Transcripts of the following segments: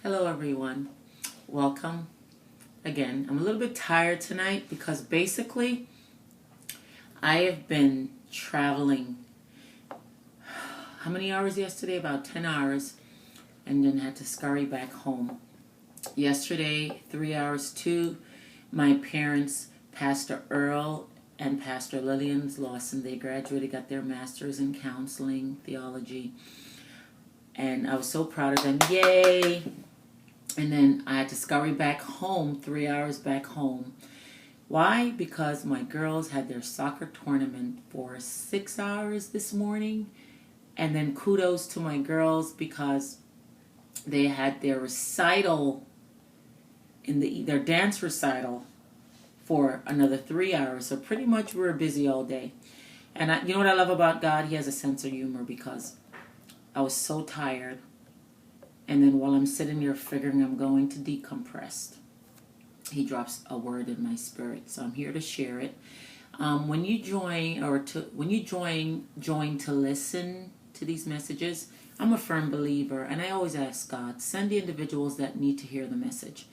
Hello everyone. Welcome again. I'm a little bit tired tonight because basically I have been traveling how many hours yesterday? About 10 hours, and then had to scurry back home. Yesterday, 3 hours to my parents, Pastor Earl and Pastor Lillian's Lawson. They graduated, got their masters in counseling, theology, and I was so proud of them. Yay! And then I had to scurry back home, 3 hours back home. Why? Because my girls had their soccer tournament for 6 hours this morning. And then kudos to my girls because they had their recital, their dance recital for another 3 hours. So pretty much we were busy all day. And you know what I love about God? He has a sense of humor because I was so tired. And then while I'm sitting there figuring I'm going to decompress, he drops a word in my spirit. So I'm here to share it. When you join to listen to these messages, I'm a firm believer, and I always ask God, send the individuals that need to hear the message.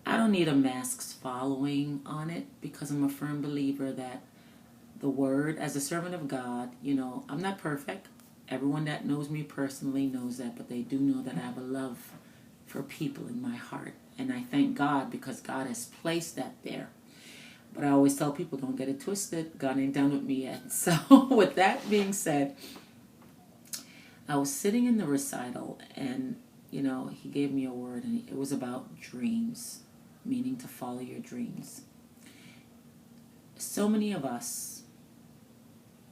I don't need a mask's following on it because I'm a firm believer that the word, as a servant of God, I'm not perfect. Everyone that knows me personally knows that, but they do know that I have a love for people in my heart. And I thank God because God has placed that there. But I always tell people, don't get it twisted. God ain't done with me yet. So with that being said, I was sitting in the recital and, he gave me a word, and it was about dreams, meaning to follow your dreams. So many of us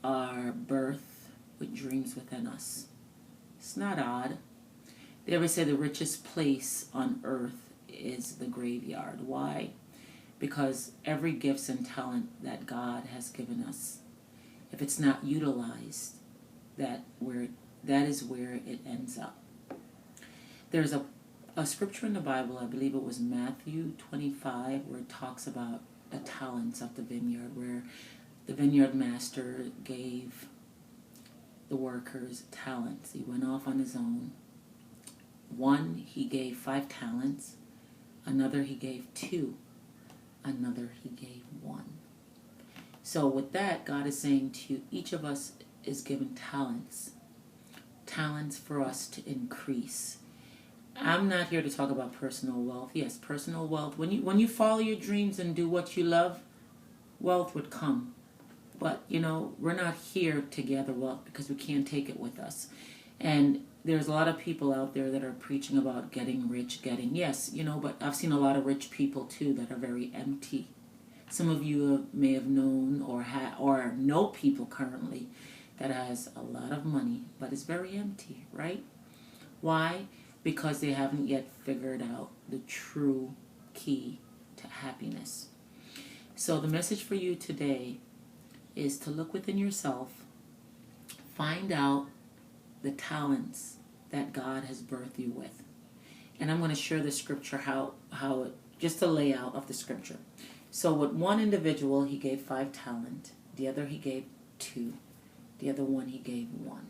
are birthed with dreams within us. It's not odd. They ever say the richest place on earth is the graveyard. Why? Because every gift and talent that God has given us, if it's not utilized, that is where it ends up. There's a scripture in the Bible, I believe it was Matthew 25, where it talks about the talents of the vineyard, where the vineyard master gave the workers talents. He went off on his own. One, he gave 5 talents. Another, he gave 2. Another, he gave 1. So with that, God is saying to you, each of us is given talents. Talents for us to increase. I'm not here to talk about personal wealth. Yes, personal wealth. When you follow your dreams and do what you love, wealth would come. But, we're not here to gather wealth because we can't take it with us. And there's a lot of people out there that are preaching about getting rich, yes, but I've seen a lot of rich people too that are very empty. Some of you may have known or know people currently that has a lot of money, but is very empty, right? Why? Because they haven't yet figured out the true key to happiness. So the message for you today is to look within yourself, find out the talents that God has birthed you with. And I'm going to share the scripture, just a layout of the scripture. So with one individual, he gave 5 talents. The other, he gave 2. The other one, he gave 1.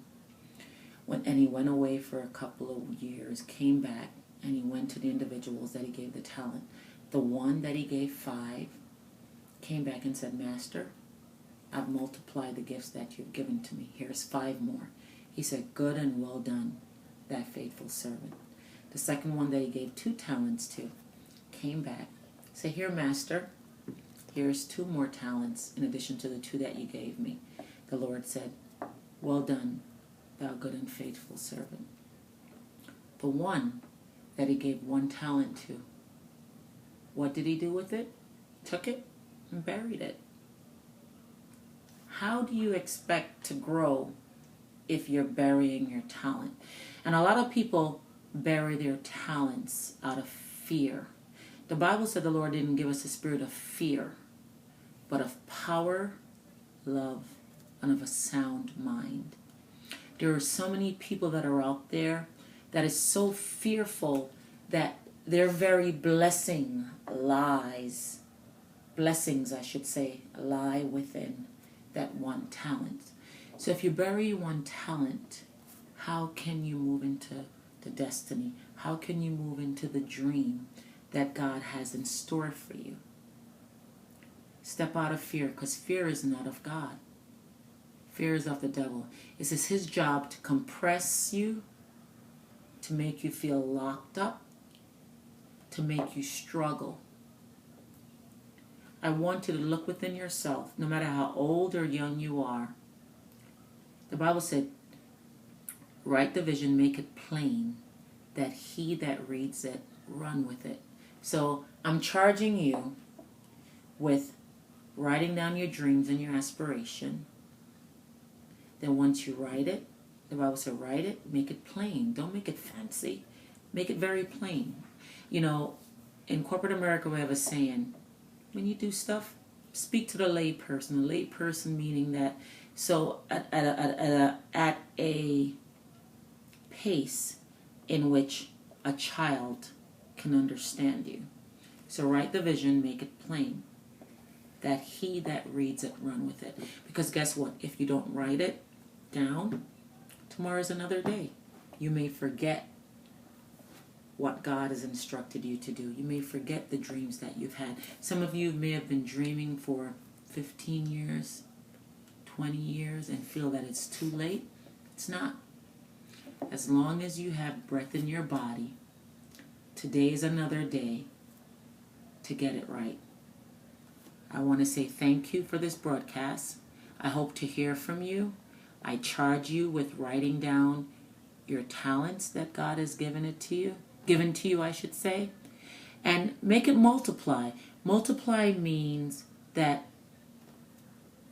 And he went away for a couple of years, came back, and he went to the individuals that he gave the talent. The one that he gave 5 came back and said, Master, I've multiplied the gifts that you've given to me. Here's 5 more. He said, good and well done, that faithful servant. The second one that he gave 2 talents to came back. Said, here, Master, here's 2 more talents in addition to the 2 that you gave me. The Lord said, well done, thou good and faithful servant. The one that he gave 1 talent to, what did he do with it? Took it and buried it. How do you expect to grow if you're burying your talent? And a lot of people bury their talents out of fear. The Bible said the Lord didn't give us a spirit of fear, but of power, love, and of a sound mind. There are so many people that are out there that is so fearful that their very blessings, I should say, lie within that 1 talent. So if you bury 1 talent, how can you move into to destiny? How can you move into the dream that God has in store for you? Step out of fear, because fear is not of God. Fear is of the devil. It is his job to compress you, to make you feel locked up, to make you struggle. I want you to look within yourself, no matter how old or young you are. The Bible said, write the vision, make it plain, that he that reads it run with it. So I'm charging you with writing down your dreams and your aspiration. Then once you write it, the Bible said write it, make it plain. Don't make it fancy. Make it very plain. You know, in corporate America we have a saying, when you do stuff, speak to the lay person. The lay person meaning that, so at a pace in which a child can understand you. So write the vision, make it plain, that he that reads it run with it. Because guess what? If you don't write it down, tomorrow's another day. You may forget what God has instructed you to do. You may forget the dreams that you've had. Some of you may have been dreaming for 15 years, 20 years, and feel that it's too late. It's not. As long as you have breath in your body, today is another day to get it right. I want to say thank you for this broadcast. I hope to hear from you. I charge you with writing down your talents that God has given to you, I should say, and make it multiply. Multiply means that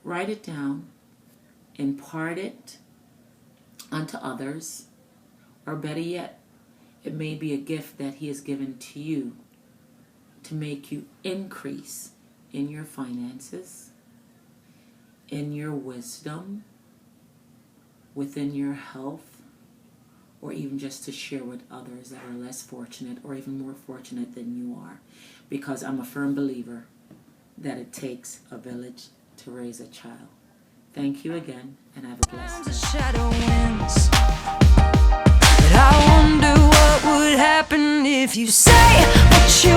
write it down, impart it unto others, or better yet, it may be a gift that he has given to you to make you increase in your finances, in your wisdom, within your health, or even just to share with others that are less fortunate or even more fortunate than you are. Because I'm a firm believer that it takes a village to raise a child. Thank you again, and have a blessed day. Shadow winds, but I wonder what would happen if you say what you